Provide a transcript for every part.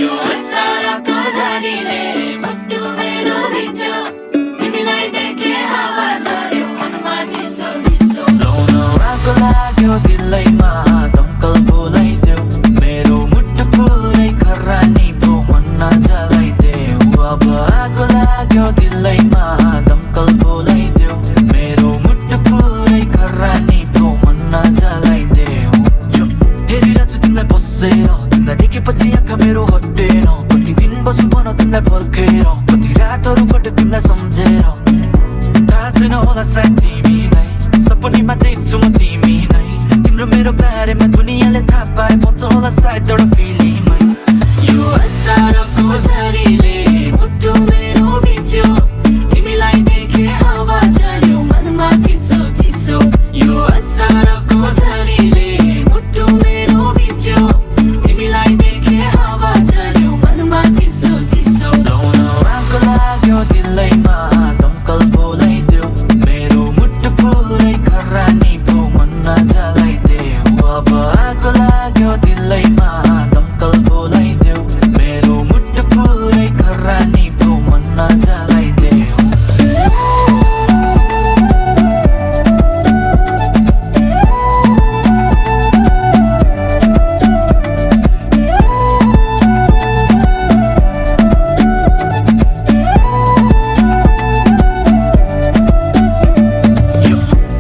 यो साराको झरीले मुटु मेरो भिज्यो तिमीलाई देखे हावा चल्यो मनमा चिसो चिसो लाउन आगो लाग्यो दिलैमा दमकल बोलाइदेऊ मेरो मुटु पुरै खरानी भो मन नजलाइदेऊ अब आगो लाग्यो दिलैमा दमकल बोलाइदेऊ मेरो मुटु पुरै खरानी भो मन नजलाइदेऊ हेरिरहेछु तिमीलाई बसेर तिमीलाई देखेपछि आँखा मेरो हटेन कति दिन बस्छु भन तिमीलाई पर्खेर कति रातहरू कट्यो तिमीलाई सम्झेर थाहा छैन होला सायद तिमीलाई सपनीमा देख्छु म तिमीलाई तिम्रो मेरो बारेमा दुनियाँले थाहा पाए पाउँछ होला सायद एउटा फिल्ममै यो साराको झरीले मुटु मेरो भिज्यो तिमीलाई देखे हावा चल्यो मनमा चिसो चिसो यो साराको झरीले मुटु मेरो भिज्यो तिमीलाई देखे हावा चल्यो मनमा चिसो चिसो लाउन आगो लाग्यो दिलैमा दमकल बोलाइदेऊ मेरो मुटु पुरै खरानी भो मन नजलाइदेऊ अब आगो लाग्यो दिलैमा दमकल बोलाइदेऊ मेरो मुटु पुरै खरानी भो मन नजलाइदेऊ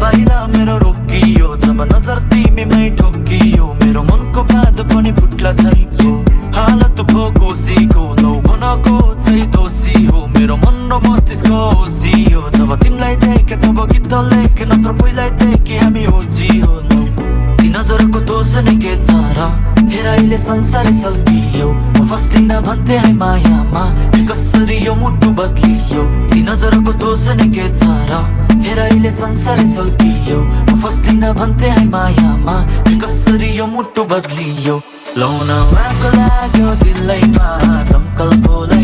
पहिला मेरो रोकियो जब नजर तिमीमै ठोकियो मेरो मनको बाँधो पनि फुट्ला छैको हालत भो कोसीको लौ भनको चाहिँ दोषी हो मेरो मन र मस्तिष्क ओसियो जब तिमीलाई देखे तब गीत लेखे नत्र पहिल्यै देखे हामी ओजी हो लौ ती नजरको दोष नै के छ र हेर अहिले संसारै सल्कियो म फस्टिन भन्थे है मायामा के कसरी यो मुटु बदलियो ती नजरको दोष नै के छ र हेर अहिले संसारै सल्कियो म फस्टिन भन्थे है मायामा के कसरी यो मुटु बदलियो लाउन आगो लाग्यो दिलैमा दमकल बोलाइदेऊ